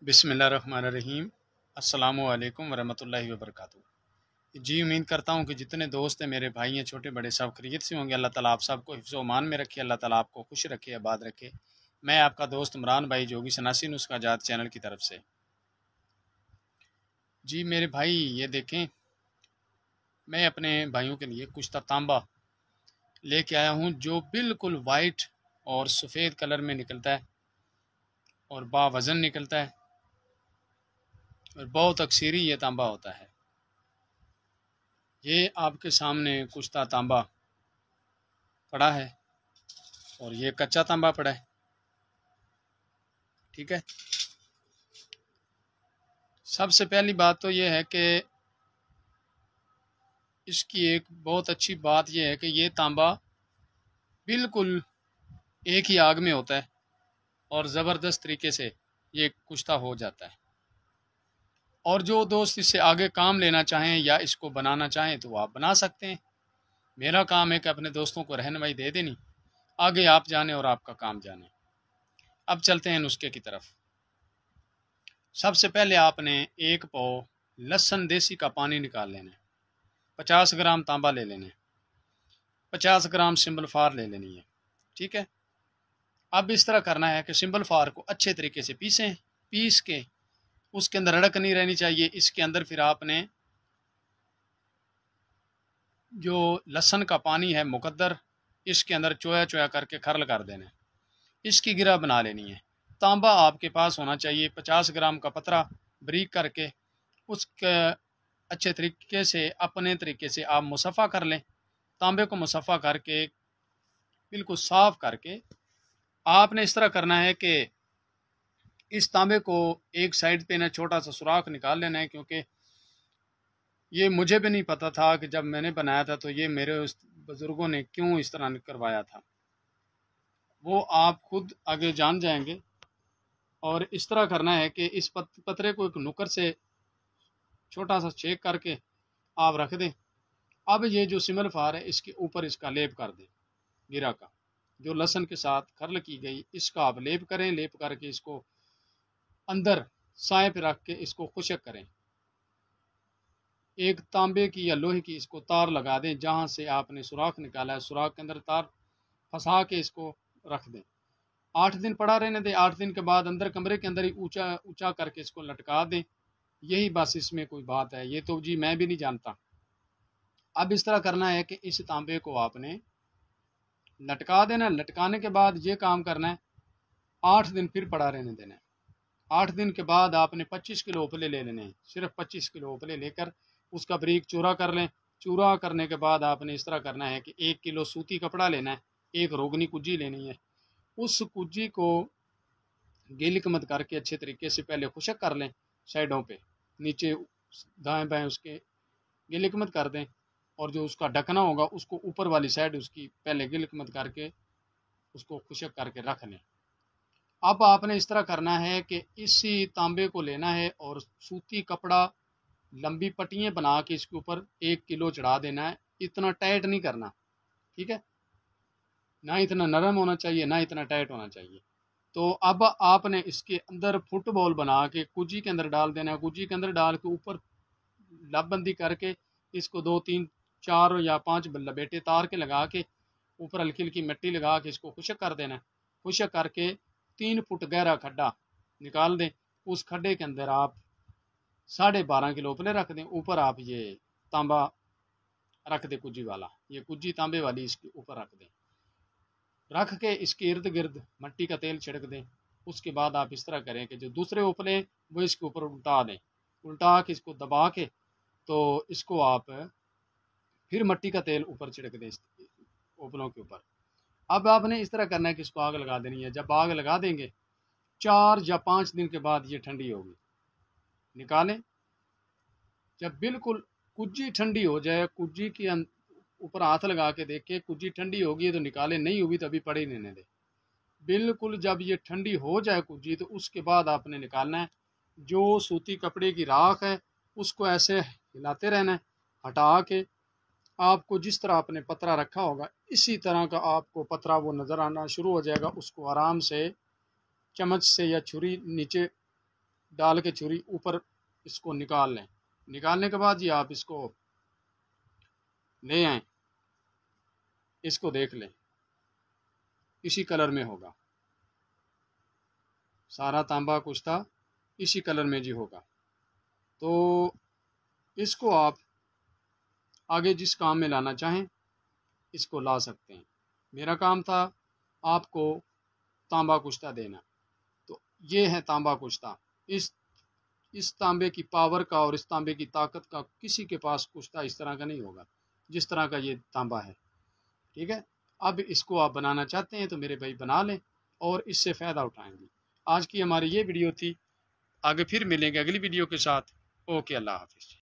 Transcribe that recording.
बिस्मिल्लाहिर्रहमानिर्रहीम। अस्सलामु अलैकुम वरहमतुल्लाहि वबरकातुहू। जी उम्मीद करता हूँ कि जितने दोस्त हैं मेरे भाई हैं छोटे बड़े सब खैरियत से होंगे। अल्लाह ताला आप सबको हिफ्ज़ व अमान में रखे। अल्लाह ताला आपको खुश रखे, आबाद रखे। मैं आपका दोस्त इमरान भाई जोगी सनासी नुस्खा जात चैनल की तरफ से। जी मेरे भाई ये देखें, मैं अपने भाइयों के लिए कुश्ता तांबा लेके आया हूँ जो बिल्कुल वाइट और सफ़ेद कलर में निकलता है और बावज़न निकलता है और बहुत अक्सरी ये तांबा होता है। ये आपके सामने कुश्ता तांबा पड़ा है और ये कच्चा तांबा पड़ा है। ठीक है, सबसे पहली बात तो ये है कि इसकी एक बहुत अच्छी बात यह है कि ये तांबा बिल्कुल एक ही आग में होता है और ज़बरदस्त तरीके से ये कुश्ता हो जाता है। और जो दोस्त इससे आगे काम लेना चाहें या इसको बनाना चाहें तो आप बना सकते हैं। मेरा काम है कि अपने दोस्तों को रहनुमाई दे देनी, आगे आप जाने और आपका काम जाने। अब चलते हैं नुस्खे की तरफ। सबसे पहले आपने एक पाव लहसुन देसी का पानी निकाल लेना है। 50 ग्राम तांबा ले लेना है। 50 ग्राम सिंबल फार ले लेनी है। ठीक है, अब इस तरह करना है कि सिंबल फार को अच्छे तरीके से पीसें। पीस के उसके अंदर रड़क नहीं रहनी चाहिए। इसके अंदर फिर आपने जो लहसुन का पानी है मुकद्दर, इसके अंदर चोया चोया करके खरल कर देना है। इसकी गिरा बना लेनी है। तांबा आपके पास होना चाहिए 50 ग्राम का पतरा बारीक करके। उसके अच्छे तरीके से अपने तरीके से आप मुसफ़ा कर लें। तांबे को मुसफ़ा करके बिल्कुल साफ़ करके आपने इस तरह करना है कि इस तांबे को एक साइड पे ना छोटा सा सुराख निकाल लेना है, क्योंकि ये मुझे भी नहीं पता था कि जब मैंने बनाया था तो ये मेरे उस बुज़ुर्गों ने क्यों इस तरह करवाया था, वो आप खुद आगे जान जाएंगे। और इस तरह करना है कि इस पतरे को एक नुकर से छोटा सा छेक करके आप रख दें। अब ये जो सिमल फार है इसके ऊपर इसका लेप कर दें। गिरा का जो लहसुन के साथ खरल की गई इसका आप लेप करें। लेप करके इसको अंदर साए पे रख के इसको खुशक करें। एक तांबे की या लोहे की इसको तार लगा दें। जहाँ से आपने सुराख निकाला है सुराख के अंदर तार फंसा के इसको रख दें। 8 दिन पड़ा रहने दें। 8 दिन के बाद अंदर कमरे के अंदर ही ऊंचा ऊंचा करके इसको लटका दें। यही बस इसमें कोई बात है, ये तो जी मैं भी नहीं जानता। अब इस तरह करना है कि इस तांबे को आपने लटका देना। लटकाने के बाद ये काम करना है, 8 दिन फिर पड़ा रहने देना है। 8 दिन के बाद आपने 25 किलो उपले ले लेने हैं। सिर्फ 25 किलो उपले लेकर उसका बारीक चूरा कर लें। चूरा करने के बाद आपने इस तरह करना है कि 1 किलो सूती कपड़ा लेना है। एक रोगनी कुज्जी लेनी है। उस कुज्जी को गिलिक मत करके अच्छे तरीके से पहले खुशक कर लें। साइडों पे नीचे दाएं बाएं उसके गिलिक मत कर दें। और जो उसका ढकना होगा उसको ऊपर वाली साइड उसकी पहले गिलिक मत करके उसको खुशक करके रख लें। अब आपने इस तरह करना है कि इसी तांबे को लेना है और सूती कपड़ा लंबी पट्टियाँ बना के इसके ऊपर 1 किलो चढ़ा देना है। इतना टाइट नहीं करना, ठीक है, ना इतना नरम होना चाहिए ना इतना टाइट होना चाहिए। तो अब आपने इसके अंदर फुटबॉल बना के कुजी के अंदर डाल देना है। कुजी के अंदर डाल के ऊपर लबबंदी करके इसको 2 3 4 या 5 लपेटे तार के लगा के ऊपर हल्की हल्की मिट्टी लगा के इसको खुशक कर देना है। खुशक करके 3 फुट गहरा खड्डा निकाल दें। उस खड्डे के अंदर आप 12.5 किलो उपले रख दें। ऊपर आप ये तांबा रख दें कुजी वाला, ये कुजी तांबे वाली इसके ऊपर रख दें। रख के इसके इर्द गिर्द मिट्टी का तेल छिड़क दें। उसके बाद आप इस तरह करें कि जो दूसरे उपले वो इसके ऊपर उल्टा दें। उल्टा के इसको दबा के तो इसको आप फिर मिट्टी का तेल ऊपर छिड़क दें इस उपलों के ऊपर। अब आपने इस तरह करना है कि इसको आग लगा देनी है। जब आग लगा देंगे 4 या 5 दिन के बाद ये ठंडी होगी, निकालें। जब बिल्कुल कुज्जी ठंडी हो जाए, कुज्जी के ऊपर हाथ लगा के देखें कुज्जी ठंडी होगी तो निकालें, नहीं होगी तो अभी पड़े रहने दें। बिल्कुल जब ये ठंडी हो जाए कुज्जी तो उसके बाद आपने निकालना है। जो सूती कपड़े की राख है उसको ऐसे हिलाते रहना है। हटा के आपको जिस तरह आपने पतरा रखा होगा इसी तरह का आपको पतरा वो नज़र आना शुरू हो जाएगा। उसको आराम से चम्मच से या छुरी नीचे डाल के छुरी ऊपर इसको निकाल लें। निकालने के बाद ये आप इसको ले आए, इसको देख लें, इसी कलर में होगा, सारा तांबा कुश्ता इसी कलर में जी होगा। तो इसको आप आगे जिस काम में लाना चाहें इसको ला सकते हैं। मेरा काम था आपको तांबा कुश्ता देना, तो ये है तांबा कुश्ता। इस तांबे की पावर का और इस तांबे की ताकत का किसी के पास कुश्ता इस तरह का नहीं होगा जिस तरह का ये तांबा है। ठीक है, अब इसको आप बनाना चाहते हैं तो मेरे भाई बना लें और इससे फ़ायदा उठाएंगे। आज की हमारी ये वीडियो थी, आगे फिर मिलेंगे अगली वीडियो के साथ। ओके, अल्लाह हाफिज़।